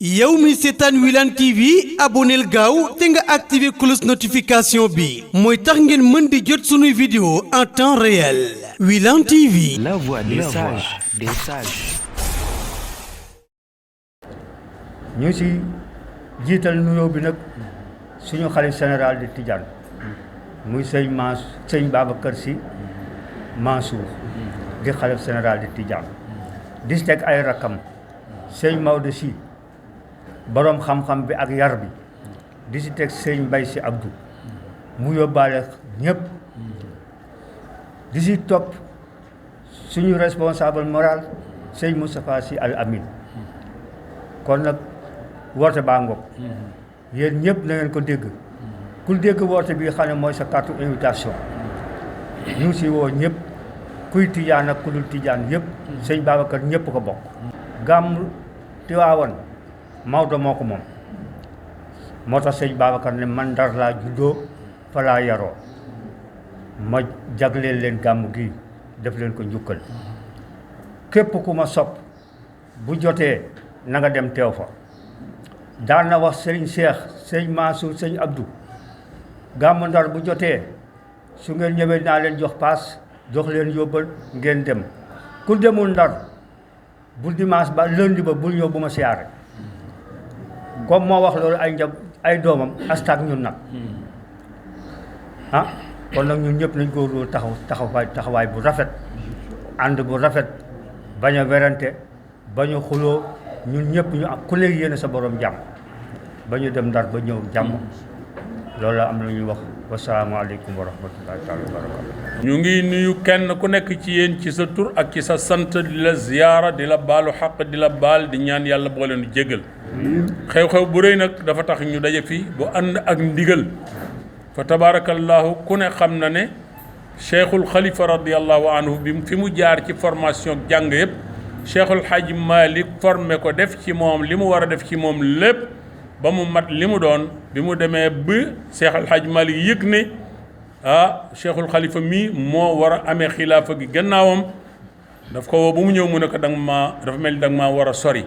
yow mi seetaan Wilane TV aboneel gaaw te nga activé cloche notification bi mooy tax ngeen mën di jot sunuy vidéo en temps réel. Wilane TV. La voix des sages, des sages. ñu si jiital nuyoo bi nag suñu xalif général di Tidiane muy sëñ Babacar Sy Mansour di xalif général di Tidiane di teg ay rakkam sëñ Maodo Sy boroom xam-xam bi ak yar bi di si teg sëñ Mbaye Sy Abdou mu yóbbaale ñëpp di si topp suñu responsable moral sëñ Moustapha Sy Al Amin kon nag woote baa ngoog yéen ñëpp na ngeen ko dégg ku dégg woote bi xam ne mooy sa carte invitation ñu ngi si woo ñëpp kuy tijaan ak ku dul tijaan yëpp sëñ Babacar ñëpp ko bokk. gàmm Tiwaawan Maodo moo ko moom moo tax sëñ Babacar ne man Ndar laa juddoo fa laa yaroo ma jagleel leen gàmm gi def leen ko njukkal képp ku ma sopp bu jotee na nga dem teew fa. daan na wax sëñ Cheikh sëñ Mansour sëñ Abdou gàmmu Ndar bu jotee su ngeen ñëwee naa leen jox paas jox leen yóbbal ngeen dem ku demul Ndar bu dimanche ba lundi ba bul ñëw bu ma siyaare comme moo wax loolu ay doomam astak ñun nag kon nag ñun ñëpp nañ góorgóorlu taxawaay bu rafet ànd bu rafet bañ a werante bañ a xuloo ñun ñëpp ñu am ku ne yéene sa borom jàmm ba ñu dem Ndar ba ñëw jàmm loolu la am lu ñuy wax wasalaamaaleykum wa rahmatullahi taala wa barakatu. ñu ngi nuyu kenn ku nekk ci yéen ci sa tur ak ci sa sant di la ziyaara di la baalu xaq di la baal di ñaan yàlla boo leen jéggal xew-xew bu rëy nag dafa tax ñu daje fi bu ànd ak ndigal fa tabarakallahu ku ne xam na ne cheikhul xalifa radiallahu anhu bi fi mu jaar ci formation jàng yëpp cheikhul Hadj Malick formé ko def ci moom li mu war a def ci moom lépp ba mu mat li mu doon bi mu demee ba cheikhul Hadj Malick yëg ne cheikhul xalifa mii moo war a amee xilaafa gi gannaawam daf ko woo ba mu ñëw mu ne ko dafa mel ni danga maa war a sori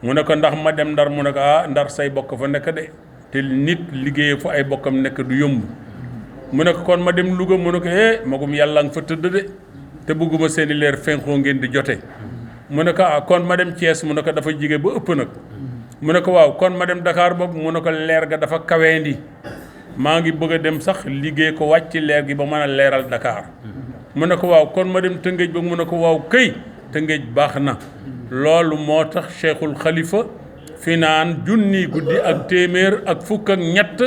mu ne ko ndax ma dem Ndar mu ne ko Ndar say bokk fa nekk de te nit liggéeyee fu ay bokkam nekk du yomb mu ne ko kon ma dem Louga mu ne ko magum yàlla nga fa tëdd de te bëgguma seeni leer fenqoo ngeen di jote mu ne ko kon ma dem Thiès mu ne ko dafa jige ba ëpp nag mu ne ko waaw kon ma dem Dakar boobu mu ne ko leer ga dafa kaweendi maa ngi bëgg a dem sax liggéey ko wàcc leer gi ba mën a leeral Dakar mu ne ko waaw kon ma dem Tëngéej ba mu ne ko waaw këy Tëngéej baax na loolu moo tax Cheikhul Khalifa fi naan junni guddi ak téeméer ak fukk ak ñett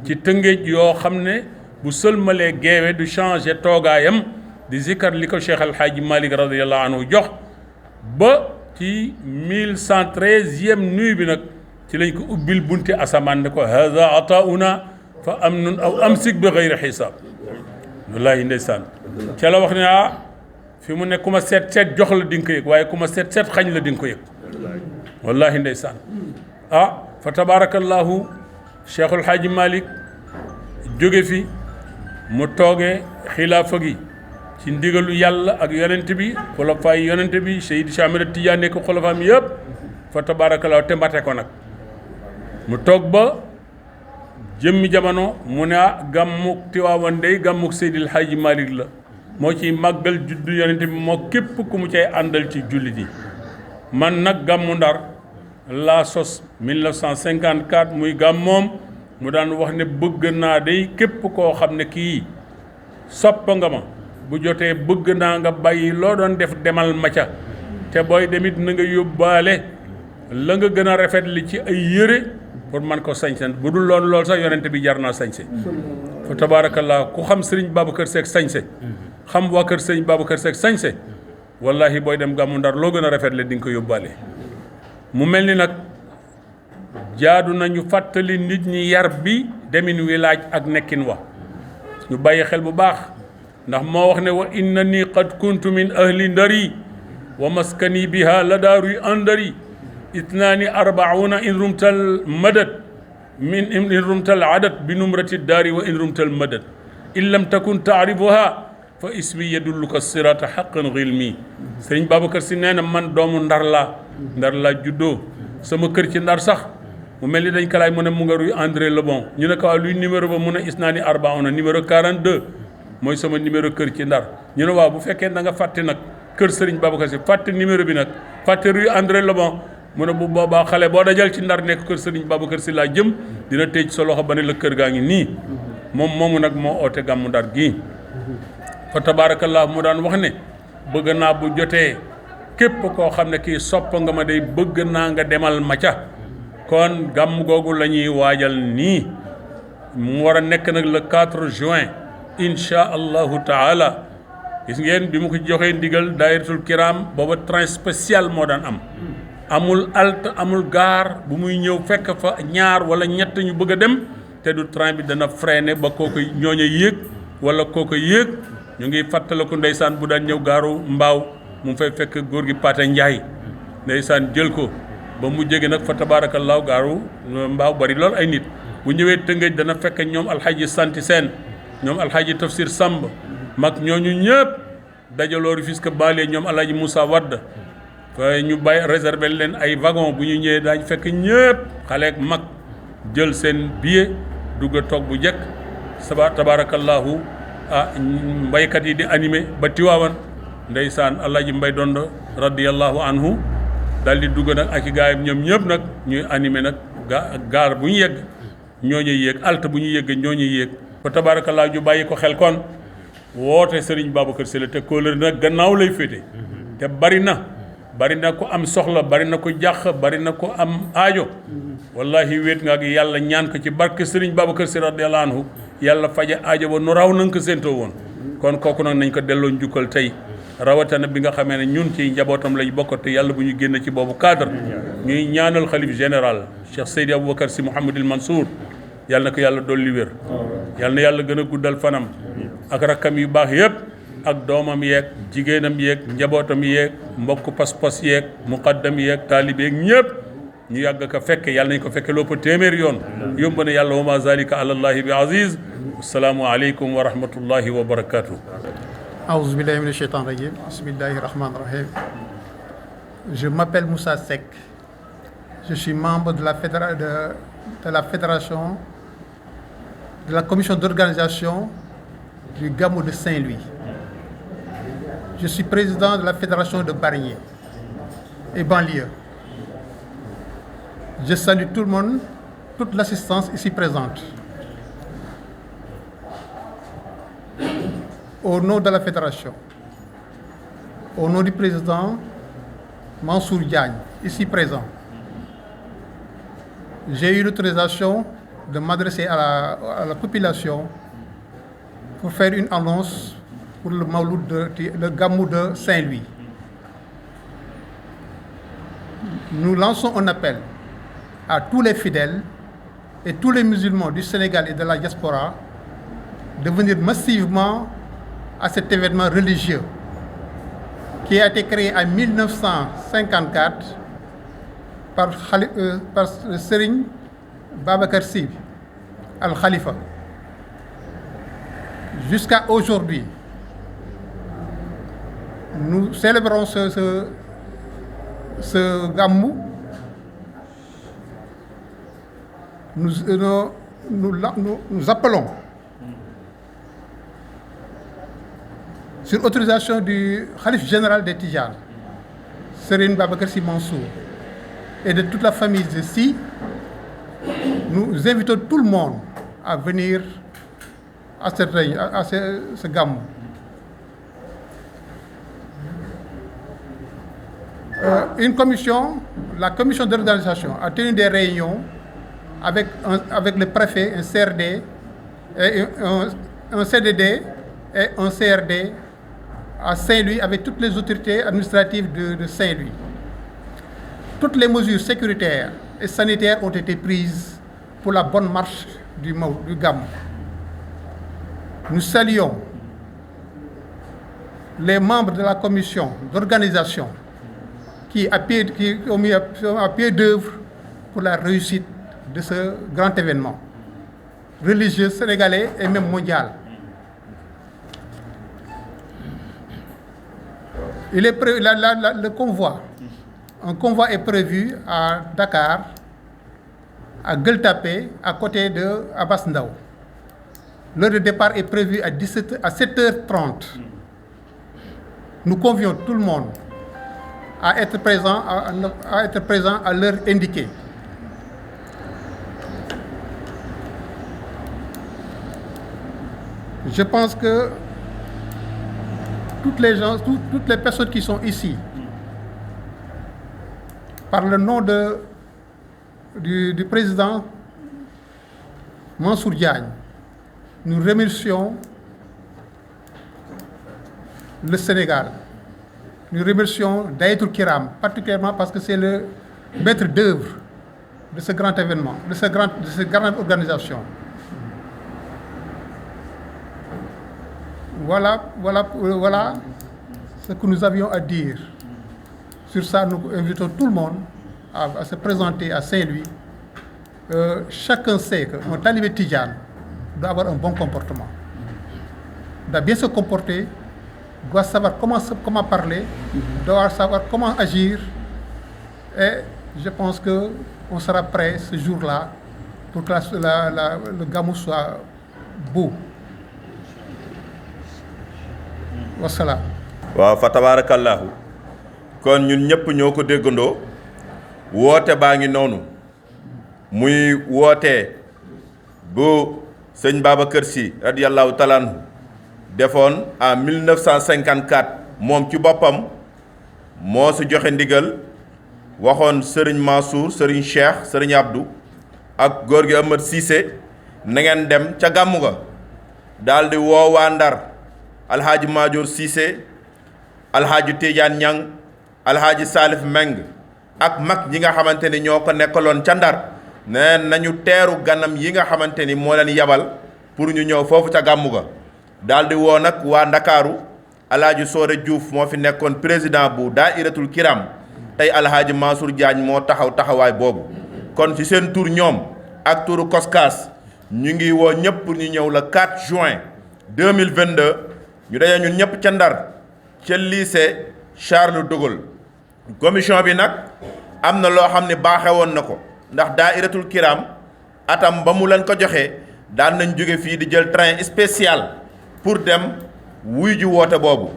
ci Tëngéej yoo xam ne bu sëlmalee geewe du changé toogaayam di zikkar li ko Cheikh Al Hadji Malick radiyallahu anhu jox ba ci 1113e nuit bi nag ci lañ ko ubbil bunti asamaan ne ko haza atauna fa amnun aw amsik bi xayri xisaab wallaahi ndeysaan ca la wax ne fi mu ne ku ma seet jox la di nga ko yëg waaye ku ma seet xañ la di nga ko yëg wallaahi ndeysaan fa tabarakallahu Cheikhul Hadji Malick jóge fi mu toogee xilaafa gi ci ndigalu yàlla ak yonent bi xulafaay yonent bi Seydi Cheikh Ahmed Tidiane nekk xulafaam yëpp fa tabarakallahu te mbate ko nag mu toog ba jëmmi jamono mu ne gàmmuk Tiwaawan dey gàmmuk Seydil Hadji Malick la moo ciy màggal juddu yonent bi moo képp ku mu cay àndal ci jullit yi man nag gàmmu Ndar laa sos 1954 muy gàmmoom mu daan wax ne bëgg naa day képp koo xam ne kii soppa nga ma bu jotee bëgg naa nga bàyyi loo doon def demal ma ca te booy demit na nga yóbbaale la nga gën a rafet li ci ay yére pour man ko sañse bu dul loolu sax yonent bi jar naa sañse fa tabarakallah ku xam sëriñ Babacar Seck sañse xam waa kër sëriñ Babacar Seck sañse wallahi booy dem gàmmu Ndar loo gën a rafet le di nga ko yóbbaale mu mel ni nag jaadu nañu fàttali nit ñi yar bi demin wi laaj ak nekkin wa ñu bàyyi xel bu baax ndax moo wax ne wa inna nii qad kuntu min ahli ndari wa maskani biha la daaruy andari itnaani arbauna in rumtal madad in rumtal adad bi numrati daari wa in rumtal madad in lam takun taarifuha fa ismi yadulluka sirata xaqan xilmi sëriñ Babacar Si nee na man doomu Ndar laa juddoo sama kër ci Ndar sax mu mel ni dañ ko laaj mu ne mu nga rue André Lebon ñu ne ko waaw luy numéro ba mu ne Isnaani Arbauna numéro 42 mooy sama numéro kër ci Ndar ñu ne waaw bu fekkee da nga fàtte nag kër Serigne Babacar Sy fàtte numéro bi nag fàtte rue André Lebon mu ne bu boobaa xale boo dajal ci Ndar nekk kër Serigne Babacar Sy laa jëm dina tëj sa loxo ba ne la kër gaa ngi nii moom moomu nag moo oote gàmmu Ndar gii fa tabaarakallah mu daan wax ne bëgg naa bu jotee képp koo xam ne kii sopp nga ma day bëgg naa nga demal ma ca kon gàmm googu la ñuy waajal nii mu war a nekk nag le 4 juin incha allahu taala gis ngeen bi mu ko joxee ndigal daayiratul kiram booba train spécial moo daan am amul halte amul gare bu muy ñëw fekk fa ñaar wala ñett ñu bëgg a dem te du train bi dana freiné ba kooku ñooñu yéeg wala kooku yéeg ñu ngi fàttaliku ndeysaan bu daan ñëw gaaru mbaaw mu fay fekk góor gi Pate Ndiaye ndeysaan jël ko ba mu jege nag fa tabaarakallaahu gaaru mbaaw bari lool ay nit bu ñëwee Tëngéej dana fekk ñoom alxaaji Santi Seen ñoom alxaaji Tafsir Samb mag ñooñu ñëpp dajaloo Rufisque Baale ñoom alxaaji Moussa Wadd fa ñu bàyyi réserver leen ay wagon bu ñu ñëwee daañ fekk ñëpp xale ak mag jël seen billet dugg a toog bu njëkk tabaarakallaahu mbaykat yi di animé ba Tiwaawan ndeysaan alaaji Mbay Dondo radiyallahu anhu daal di dugg nag ak i gaayam ñoom ñëpp nag ñuy animé nag gaar bu ñu yegg ñooñu yéeg alt bu ñu yegg ñooñu yéeg fa tabaarakallaahu ñu bàyyi ko xel kon woote Serigne Babacar Sy la te kóolër nag gannaaw lay féete te bari na ko am soxla bari na ko jàq bari na ko am aajo wallahi wéet nga ak yàlla ñaan ko ci barke Serigne Babacar Sy radiyallahu anhu yàlla faja aajo ba nu raw na nga ko séentoo woon kon kooku nag nañ ko delloo njukkal tey rawatina bi nga xamee ne ñun ci njabootam lañ bokk te yàlla bu ñu génn ci boobu cadre ñuy ñaanal xalif général Cheikh Seydi Aboubacar Sy Mouhamadul Mansour yàlla na ko yàlla dolli wér yàlla na yàlla gën a guddal fanam ak rakkam yu baax yëpp ak doomam yeeg jigéenam yeeg njabootam yeeg mbokk pas-pas yeeg muqaddam yeeg taalibe yeeg ñëpp ñu yàgg ko fekke yàlla nañ ko fekke loo ko téeméeri yoon yomb na yàlla wa ma zalika ala allahi bi aziz assalaamu aleykum wa rahmatullahi wa barakatuh Aouzu billahi minash shaitanir rajim. Bismillahir rahmanir rahim. Je m'appelle Moussa Seck. Je suis membre de la fédération de la commission d'organisation du Gamou de Saint-Louis. Je suis président de la fédération de Bargny et banlieue. Je salue tout le monde, toute l'assistance ici présente. Au nom de la fédération, au nom du président Mansour Diagne, ici présent, j'ai eu l'autorisation de m'adresser à la population pour faire une annonce pour le le Gamou de Saint-Louis. Nous lançons un appel à tous les fidèles et tous les musulmans du Sénégal et de la diaspora de venir massivement à cet événement religieux qui a été créé en 1954 par le Serigne Babacar Sy Al Khalifa. Jusqu'à aujourd'hui, nous célébrons ce Gamou. Nous appelons, sur autorisation du Khalife général des Tidjanes, Serigne Babacar Sy Mansour, et de toute la famille ici, nous invitons tout le monde à venir à ce Gamou. La commission d'organisation a tenu des réunions avec le préfet, un CRD, et un CDD et un CRD à Saint-Louis avec toutes les autorités administratives de Saint-Louis. Toutes les mesures sécuritaires et sanitaires ont été prises pour la bonne marche du Gamou. Nous saluons les membres de la commission d'organisation qui ont mis à pied d'œuvre pour la réussite de ce grand événement religieux sénégalais et même mondial. Le convoi un convoi est prévu à Dakar, à Gueule Tapée, à côté de Abass Ndao. L'heure de départ est prévue à 7h30. Nous convions tout le monde à être présent à l'heure indiquée. Je pense que toutes les personnes qui sont ici, par le nom du président Mansour Diagne, nous remercions le Sénégal. Nous remercions Dahiratoul Kiram, particulièrement parce que c'est le maître d'œuvre de ce grand événement, de cette grande organisation. Voilà ce que nous avions à dire. Sur ça, nous invitons tout le monde à se présenter à Saint-Louis. Chacun sait qu'un talibé tidjane doit avoir un bon comportement, doit bien se comporter, doit savoir comment parler, doit savoir comment agir. Et je pense qu'on sera prêt ce jour-là pour que le gamou soit beau. Wassalam. waaw fa tabaarakallaahu kon ñun ñëpp ñoo ko déggandoo woote baa ngi noonu muy woote bu sëñ Babacar Sy radiyallahu taala anhu defoon en 1954 moom ci boppam moo si joxe ndigal waxoon Serigne Mansour Serigne Cheikh Serigne Abdou ak góor gi Ahmed Cissé na ngeen dem ca gàmmu ga daal di woo waa Ndar alhaaji Maajoor Cissé alhaaji Tidiane Niang alhaaji Salif Meng ak mag ñi nga xamante ni ñoo ko nekkaloon ca Ndar ne nañu teeru ganam yi nga xamante ni moo leen yabal pour ñu ñëw foofu ca gàmmu ga daal di woo nag waa Ndakaaru alhaaji Soore Diouf moo fi nekkoon président bu Dahiratoul Kiram tey alhaaji Mansour Diagne moo taxawaay boobu kon ci seen tur ñoom ak turu Koskas ñu ngi woo ñëpp pour ñu ñëw le 4 juin 2022 ñu daje ñun ñëpp ca Ndar ca lycée Charles de Gaulle commission bi nag am na loo xam ne baaxe woon na ko ndax Dahiratoul Kiram atam ba mu leen ko joxee daan nañ jóge fii di jël train spécial pour dem wuy ji woote boobu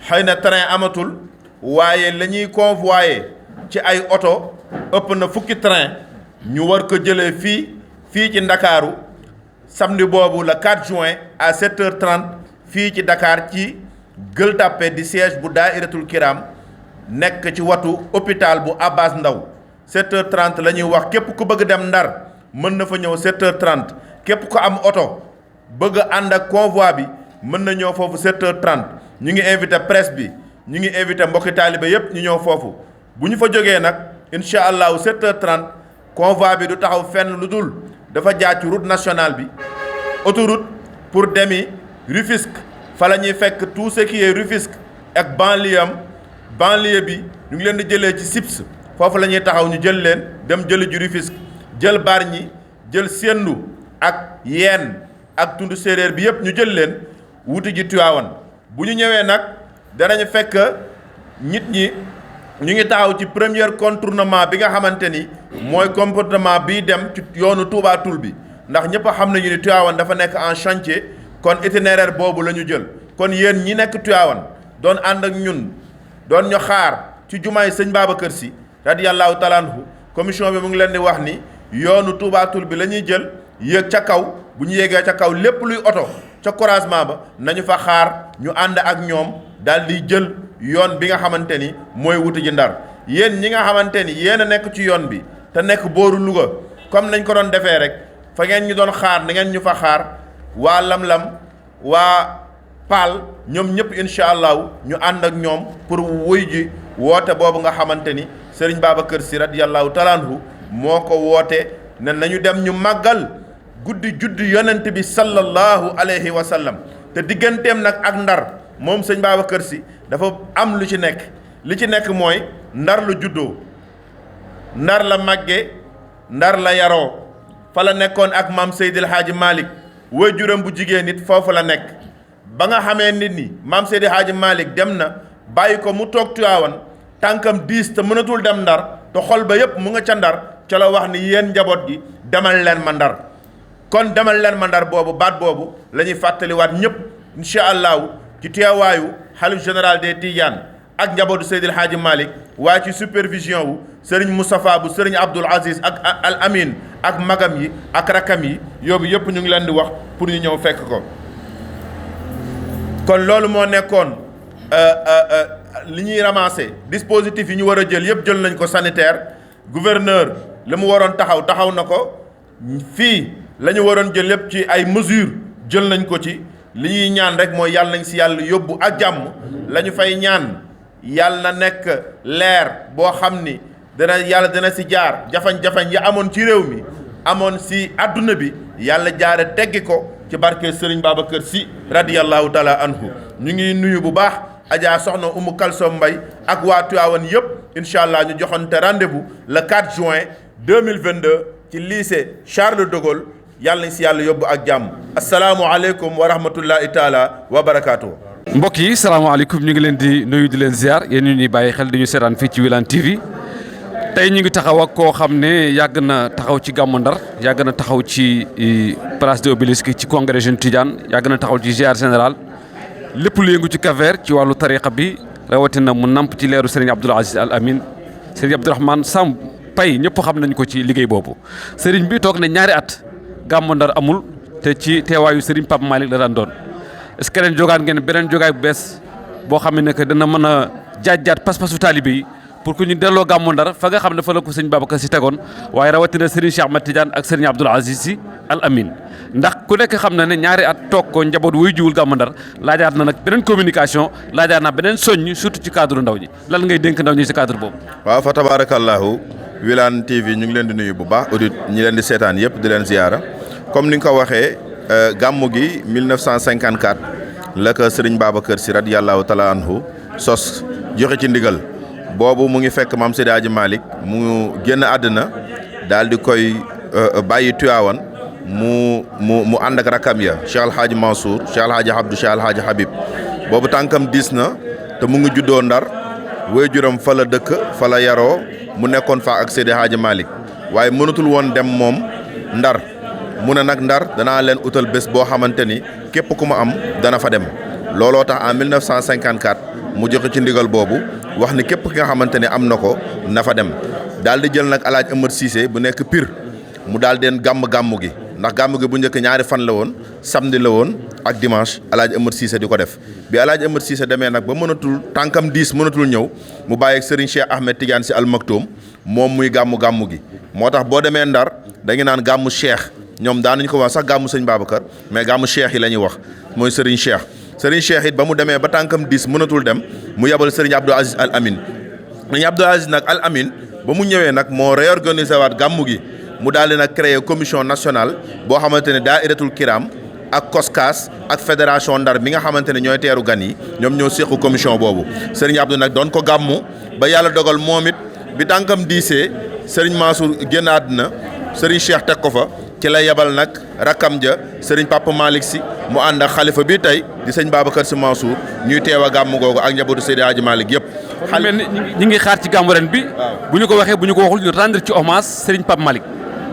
xëy na train amatul waaye la ñuy convoyer ci ay oto ëpp na fukki train ñu war ko jëlee fii ci Ndakaaru samedi boobu le 4 juin à 7h30 fii ci Dakar ci Gueule Tapée di siège bu Dahiratoul Kiram nekk ci watu hôpital bu Abass Ndao 7h30 la ñuy wax képp ku bëgg dem Ndar mën na fa ñëw 7h30 képp ku am oto bëgg ànd ak convoi bi mën na ñëw foofu 7h30 ñu ngi invité presse bi ñu ngi invité mbokki taalibe yépp ñu ñëw foofu bu ñu fa jógee nag incha allahu 7h30 convoi bi du taxaw fenn lu dul dafa jaar ci route nationale bi autoroute pour demi Rufisque fa la ñuy fekk tout ce qui est Rufisque ak banlieue bi ñu ngi leen di jëlee ci SIPS foofu la ñuy taxaw ñu jël leen dem jëli ji Rufisque jël Bargny jël Sendou ak Yène ak tund séeréer bi yépp ñu jël leen wuti ji Tivaouane bu ñu ñëwee nag danañu fekk nit ñi ñu ngi taxaw ci premier contournement bi nga xamante ni mooy comportement bii dem ci yoonu Touba Toul bi ndax ñëpp a xam nañu ni Tivaouane dafa nekk en chantier kon itinéraire boobu la ñu jël kon yéen ñi nekk Tivaouane doon ànd ak ñun doon ñu xaar ci jumaay sëñ Babacar Sy radiyallahu taala anhu commission bi mu ngi leen di wax ni yoonu Touba Toul bi la ñuy jël yéeg ca kaw bu ñu yéegee ca kaw lépp luy oto ca croisement ba nañu fa xaar ñu ànd ak ñoom daal di jël yoon bi nga xamante ni mooy wuti ji Ndar yéen ñi nga xamante ni yéen a nekk ci yoon bi te nekk booru Louga comme nañ ko doon defee rek fa ngeen ñu doon xaar na ngeen ñu fa xaar waa Lam-Lam waa Paal ñoom ñëpp incha allahu ñu ànd ak ñoom pour wuy ji woote boobu nga xamante ni Serigne Babacar Sy radiyallahu taala anhu moo ko woote ne nañu dem ñu màggal guddi juddu yonent bi sallallahu alayhi wa sallam te digganteem nag ak Ndar moom sëñ Babacar Sy dafa am lu ci nekk li ci nekk mooy Ndar la juddoo Ndar la màgge Ndar la yaroo fa la nekkoon ak maam Seydil Hadji Malick waajuram bu jigéen nit foofu la nekk ba nga xamee nit ñi maam Seydil Hadji Malick dem na bàyyi ko mu toog Tiwaawan tànkam diis te mënatul dem ndar te xol ba yépp mu nga ca ndar ca la wax ni yéen njaboot gi demal leen ma ndar kon demal leen ma ndar boobu baat boobu la ñuy fàttaliwaat ñëpp incha allahu ci teewaayu xalif général des Tidianes ak njabootu Seydil Hadji Malick waaye ci supervision wu Serigne Moustapha bu Serigne Abdoul Aziz ak Al Amin ak magam yi ak rakam yi yóbbu yëpp ñu ngi leen di wax pour ñu ñëw fekk ko kon loolu moo nekkoon li ñuy ramasser dispositif yi ñu war a jël yëpp jël nañ ko sanitaire gouverneur li mu waroon taxaw na ko fii la ñu waroon jël yëpp ci ay mesures jël nañ ko ci li ñuy ñaan rek mooy yàlla nañ si yàlla yóbbu ak jàmm la ñu fay ñaan yàlla na nekk leer boo xam ni dana si jaar jafañ-jafañ yi amoon ci réew mi amoon si adduna bi yàlla jaare teggi ko ci barke Serigne Babacar Sy radiyallahu taala anhu ñu ngi nuyu bu baax Adja soxna Umu Kalsom Mbay ak waa Tivaouane yëpp incha allah ñu joxonte rendez-vous le 4 juin 2022 ci lycée Charles de Gaulle yàlla nañ si yàlla yóbbu ak jàmm asalaamualeykum wa rahmatullahi taala wa barakaatu. mbokk yi salaamaaleykum ñu ngi leen di nuyu di leen ziar yéen ñu ñuy bàyyi xel di ñu seetaan fii ci Wilane TV tey ñu ngi taxaw ak koo xam ne yàgg na taxaw ci gàmmu Ndar yàgg na taxaw ci place de l'Obélisque ci congrès Jeune Tidiane yàgg na taxaw ci ziar général lépp lu yëngu ci Cap-Vert ci wàllu tariqa bi rawatina mu namp ci leeru Serigne Abdoul Aziz Al Amin Serigne Abdourahmane Sam Pay ñëpp xam nañ ko ci liggéey boobu Serigne bi toog na ñaari at gàmmu Ndar amul te ci teewaayu Serigne Pape Malick la daan doon est-ce que ren jogaan ngeen beneen jogaay bu bees boo xam ne que dana mën a jaajjaat pas-pasu taalibe yi pour que ñu delloo gàmmu Ndar fa nga xam ne fa la ko sëñ Babacar Sy tegoon waaye rawatina Serigne Cheikh Ahmed Tidiane ak Serigne Abdoul Aziz Sy Al Amin ndax ku nekk xam na ne ñaari at toog ko njaboot wuy jiwul gàmmu Ndar laajaat na nag beneen communication laajaat na beneen soññ surtout ci cadre ndaw ñi lan ngay dénk ndaw ñi ci cadre boobu. waaw fa tabarakallahu Wilane TV ñu ngi leen di nuyu bu baax audit ñi leen di seetaan yëpp di leen ziyaara comme ni nga ko waxee gàmmu gi 1954 la ko Serigne Babacar Sy radiyallahu taala anhu sos joxe ci ndigal boobu mu ngi fekk maam Seydi Hadji Malick mu génn àddina daal di koy bàyyi Tiwaawan mu ànd ak rakam ya Cheikh Al Hadji Mansour Cheikh Al Hadji Abdou Cheikh Al Hadji Habib boobu tànkam diis na te mu ngi juddoo Ndar waajuram fa la dëkk fa la yaroo mu nekkoon fa ak Seydi Hadji Malick waaye mënatul woon dem moom Ndar mu ne nag Ndar danaa leen utal bés boo xamante ni képp ku ma am dana fa dem looloo tax en 1954 mu joxe ci ndigal boobu wax ni képp ki nga xamante ne am na ko na fa dem daal di jël nag El Hadj Amar Cissé bu nekk Pire mu daal di gàmmu gi ndax gàmmu gi bu njëkk ñaari fan la woon samedi la woon ak dimanche El Hadj Amar Cissé di ko def bi El Hadj Amar Cissé demee nag ba mënatul tànkam diis mënatul ñëw mu bàyyi ak Serigne Cheikh Ahmed Tidiane Sy Al Maktoum moom muy gàmmu gi moo tax boo demee Ndar da nga naan gàmmu Cheikh ñoom daanuñu ko wax sax gàmmu sëñ Babacar mais gàmmu Cheikh yi la ñuy wax mooy Serigne Cheikh it ba mu demee ba tànkam diis mënatul dem mu yabal Serigne Abdoul Aziz Al Amin Serigne Abdoul Aziz nag Al Amin ba mu ñëwee nag moo réorganisé waat gàmmu gi mu daal di nag créer commission nationale boo xamante ne Daahiratul Kiram ak COSCAS ak fédération Ndar mi nga xamante ne ñooy teeru gan yi ñoom ñoo séqu commission boobu Serigne Abdou nag doon ko gàmmu ba yàlla dogal moom it bi tànkam diisee Serigne Mansour génn àddina Serigne Cheikh teg ko fa ci la yebal nag rakkam ja Serigne Papa Malick Sy mu ànd ak xalifa bi tey di sëñ Babacar Sy Mansour ñuy teew a gàmm googu ak njabootu Seydi Hadji Malick yëpp. mel ni ñi ngi xaar ci gàmmu ren bi bu ñu ko waxee bu ñu ko waxul ñu rendre ci hommage Serigne Papa Malick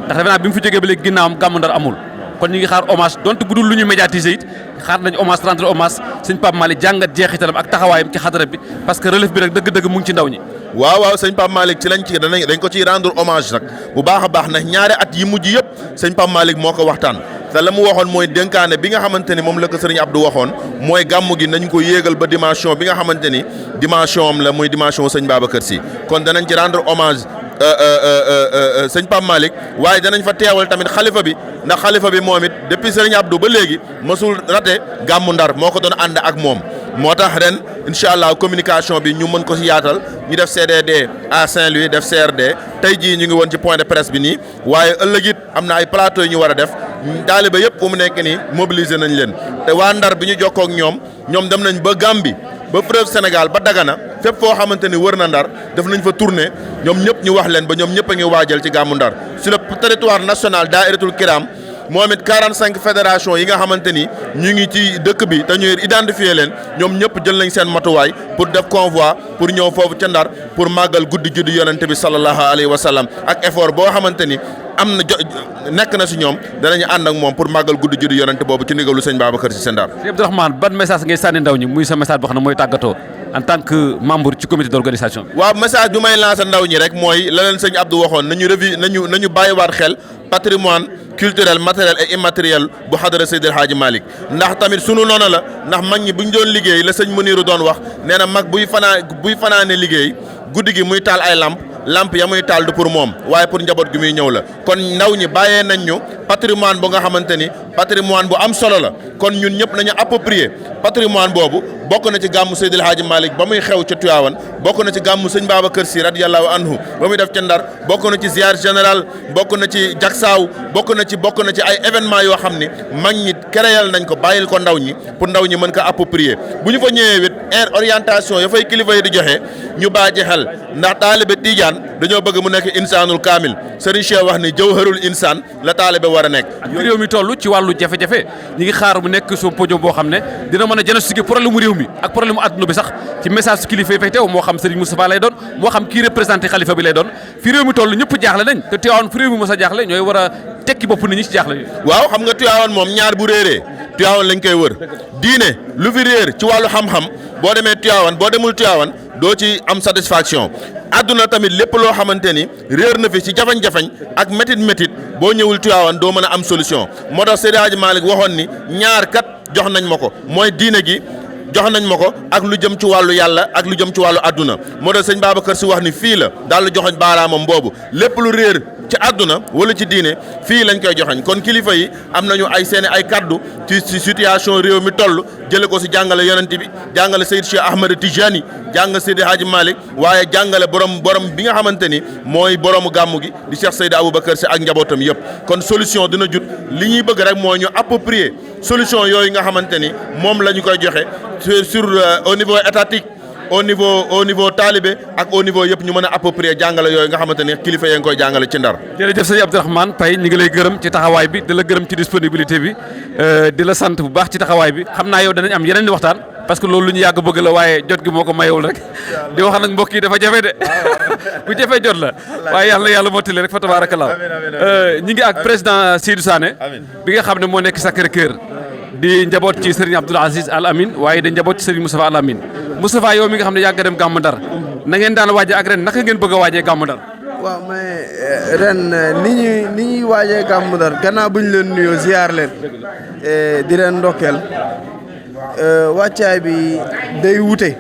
ndax defe naa bi mu fi jógee ba léegi ginnaawam gàmmu Ndar amul kon ñu ngi xaar hommage donte bu dul lu ñu médiatiser it xaar nañ hommage rendre hommage sëñ Papa Malick jàngat jeexitalam ak taxawaayam ci xadara bi parce que relève bi rek dëgg-dëgg mu ngi ci ndaw ñi. waaw sëñ Pape Malick ci dañ ko ciy rendre hommage nag bu baax a baax nag ñaari at yi mujj yëpp sëñ Pape Malick moo ko waxtaan te la mu waxoon mooy dénkaane bi nga xamante ni moom la ko sëriñ Abdou waxoon mooy gàmmu gi nañ ko yéegal ba dimension bi nga xamante ni dimension am la muy dimension sëñ Babacar Sy kon danañ ci rendre hommage sëñ Pape Malick waaye danañ fa teewal tamit xalifa bi ndax xalifa bi moom it depuis sëriñ Abdou ba léegi mësul raté gàmmu Ndar moo ko doon ànd ak moom moo tax ren incha allah communication bi ñu mën ko si yaatal ñu def CDD à Saint-Louis def CRD tey jii ñu ngi woon ci point de presse bi nii waaye ëllëg it am na ay plateau yu ñu war a def taaliba yëpp fu mu nekk nii mobiliser nañ leen te waa Ndar bi ñu jokkoo ak ñoom dem nañ ba Gambie ba Fleuve Sénégal ba Dagana fépp foo xamante ni wër na Ndar def nañ fa tournée ñoom ñëpp ñu wax leen ba ñoom ñëpp a ngi waajal ci gàmmu Ndar sur le territoire national Daahiratul Kiram moom it 45 fédération yi nga xamante ni ñu ngi ci dëkk bi te ñu identifier leen ñoom ñëpp jël nañ seen matuwaay pour def convoi pour ñëw foofu ca Ndar pour màggal guddi juddu yonente bi sallallahu alayhi wa sallam ak effort boo xamante ni am na nekk na si ñoom danañu ànd ak moom pour màggal guddi juddu yonente boobu ci ndigalu sëñ Babacar Sy Ndar. Sëñ Abdourahmane ban message ngay sànni ndaw ñi muy sa message boo xam ne mooy tàggatoo en tant que membre ci comité d'organisation. waaw message bi may lancer ndaw ñi rek mooy la leen sëñ Abdou waxoon nañu bàyyiwaat xel patrimoine culturel matériel et immatériel bu xadara Seydil Hadji Malick ndax tamit sunu noonu la ndax mag ñi bu ñu doon liggéey la sëñ Muniru doon wax nee na mag buy fanaane liggéey guddi gi muy taal ay lamp ya muy taal du pour moom waaye pour njaboot gi muy ñëw la kon ndaw ñi bàyyee nañ ñu patrimoine bu nga xamante ni patrimoine bu am solo la kon ñun ñëpp nañu approprier patrimoine boobu bokk na ci gàmmu Seydil Hadji Malick ba muy xew ca Tivaouane bokk na ci gàmmu sëñ Babacar Sy radiyallahu anhu ba muy def ca Ndar bokk na ci ziar général bokk na ci jagsaaw bokk na ci ay événement yoo xam ni mag ñi créel nañ ko bàyyil ko ndaw ñi pour ndaw ñi mën ko approprier bu ñu fa ñëwee wit orientation ya fay kilifa yi di joxe ñu bàyyi xel ndax taalibe Tijaan dañoo bëgg mu nekk insaanul kaamil Serigne Cheikh wax ni jawharul insaan la taalibe war a nekk. réew mi toll ci wàllu jafe-jafe ñi ngi xaar mu nekk so podium boo xam ne dina mën a diagnostiquer problème mu réew mi ak problème mu adduna bi sax ci message kilifa yi fay teew moo xam Serigne Moustapha lay doon moo xam kii représenté xalifa bi lay doon fi réew mi toll ñëpp jaaxle nañ te Tivaouane fu réew mi mos a jaaxle ñooy war a tekki bopp nit ñi ci jaaxle yi. waaw xam nga Tivaouane moom ñaar bu réeree Tivaouane lañ koy wër diine lu fi réer ci wàllu xam-xam boo demee Tivaouane boo demul Tivaouane doo ci am satisfaction adduna tamit lépp loo xamante ni réer na fi ci jafañ-jafañ ak métit boo ñëwul Tivaouane doo mën a am solution moo tax Seydi Hadji Malick waxoon ni ñaar kat jox nañ ma ko mooy diine gi jox nañ ma ko ak lu jëm ci wàllu yàlla ak lu jëm ci wàllu adduna moo tax sëñ Babacar Sy wax ni fii la daal lu joxoñ baaraamam boobu lépp lu réer ci àdduna wala ci diine fii lañ koy joxañ kon kilifa yi am nañu ay kaddu ci situation réew mi toll jële ko si jàngale yonent bi jàngale Seyd Cheikh Ahmed Tijani jàng Seydi Hadji Malick waaye jàngale borom bi nga xamante ni mooy boromu gàmmu gi di Cheikh Seydi Aboubacar Sy ak njabootam yëpp kon solution dina jut li ñuy bëgg rek mooy ñu approprier solution yooyu nga xamante ni moom la ñu koy joxe sur au niveau étatique au niveau talibé ak au niveau yëpp ñu mën a approprier jàngale yooyu nga xamante ne kilifa yee ngi koy jàngale ci Ndar. jërëjëf sëñ Abdourahmane Paye ñu ngi lay gërëm ci taxawaay bi di la gërëm ci disponibilité bi di la sant bu baax ci taxawaay bi xam naa yow danañ am yeneen di waxtaan parce que loolu lu ñu yàgg bëgg la waaye jot gi moo ko mayewul rek di wax nag mbokk yi dafa jafe de ku jafe jot la waaye yàlla mottali rek fa tabarakallah ñi ngi ak président Seydou Sané bi nga xam ne moo nekk Sacré-Cœur di njaboot ci Serigne Abdoul Aziz Al Amin waaye di njaboot ci Serigne Moustapha Al Amin Moustapha yow mi nga xam ne yàgg dem gàmmu Ndar na ngeen daan waajee ak ren naka ngeen bëgg a waajee gàmmu Ndar. waaw mais ren ni ñuy waajee gàmmu Ndar gannaaw bu ñu leen nuyoo ziar leen di leen ndokkeel wàccaay bi day wute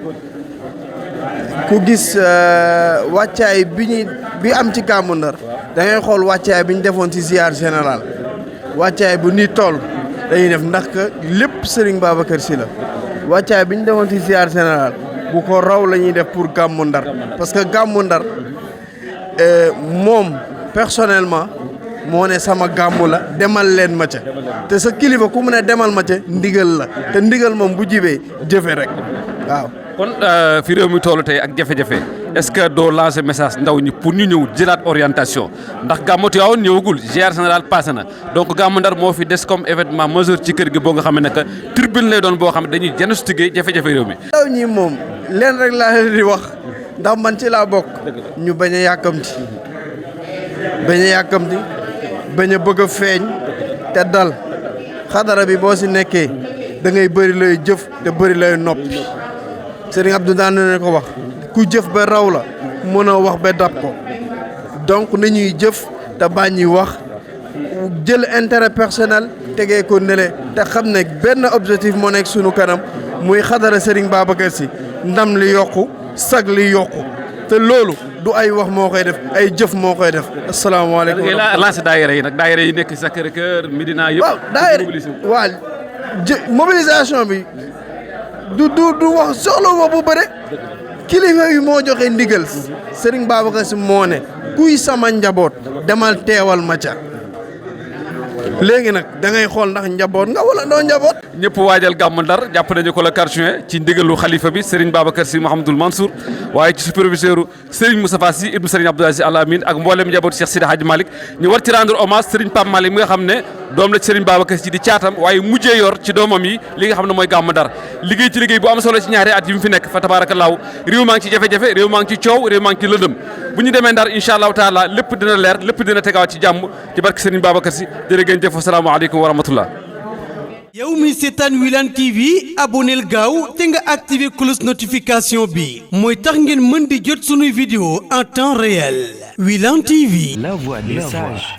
ku gis wàccaay bi am ci gàmmu Ndar da ngay xool wàccaay bi ñu defoon ci ziar général wàccaay bu ni toll dañuy def ndax que lépp Serigne Babacar Sy la wàccaay bi ñu defoon ci ziar général bu ko raw la ñuy def pour gàmmu Ndar parce que gàmmu Ndar moom personnellement moo ne sama gàmmu la demal leen ma ca te sa kilifa ku mu ne demal ma ca ndigal la te ndigal moom bu jibee jëfe rek waaw. kon fi réew mi toll tey ak jafe-jafe est-ce que doo lancer message ndaw ñi pour ñu ñëw jëlaat orientation ndax gàmmu Tiwaawan ñëwagul ziar général passé na donc gàmmu Ndar moo fi des comme événement majeur ci kër gi boo nga xam ne que tribune lay doon boo xam ne dañuy diagnostiquer jafe-jafe réew mi. ndaw ñi moom leen rek laa leen di wax ndax man ci laa bokk ñu bañ a yàkkamti bañ a bëgg a feeñ te dal xadara bi boo si nekkee da ngay bëri lay jëf te bëri lay noppi Serigne Abdou daan na ko wax ku jëf ba raw la mën a wax ba dab ko donc nañuy jëf te bañ wax jël intérêt personnel tegee ko nele te xam ne benn objectif moo nekk sunu kanam muy xadara Serigne Babacar Sy ndam li yokku sag li yokku te loolu du ay wax moo koy def ay jëf moo koy def. asalaamaaleykum da ngay lancé daayira yi nag daayira yi nekk Sacré-Cœur Médina yëpp. waaw daayira waaw mobilisation bi du wax soxla ma bu bëre kilifa yi moo joxe ndigal Serigne Babacar Sy moo ne kuy sama njaboot demal teewal ma ca léegi nag da ngay xool ndax njaboot nga wala doo njaboot. ñëpp waajal gàmmu Ndar jàpp nañu ko le 4 juin ci ndigalu xalifa bi Serigne Babacar Sy Mouhamadoul Mansour waaye ci superviseur Serigne Moustapha Sy ibnu Serigne Abdoul Aziz Al Amin ak mboolem njaboot Cheikh Sidi Hadji Malick ñu war ci rendre hommage Serigne Pape Malick mi nga xam ne doom la ci Serigne Babacar Sy di caatam waaye mujjee yor ci doomam yi li nga xam ne mooy Gàmmu Ndar liggéey ci liggéey bu am solo ci ñaari at yi mu fi nekk fa tabaarakallaahu réew maa ngi ci jafe-jafe réew maa ngi ci coow réew maa ngi ci lëndëm bu ñu demee Ndar incha allahu taala lépp dina leer lépp dina tegawaat ci jàmm ci barke Serigne Babacar Sy jërë ngeen jëf asalaamaaleykum wa rahmatullah. yow mi seetaan Wilane TV aboneel gaaw te nga activé cloche notification bi mooy tax ngeen mën di jot sunuy vidéo en temps réel Wilane TV. La voix des sages.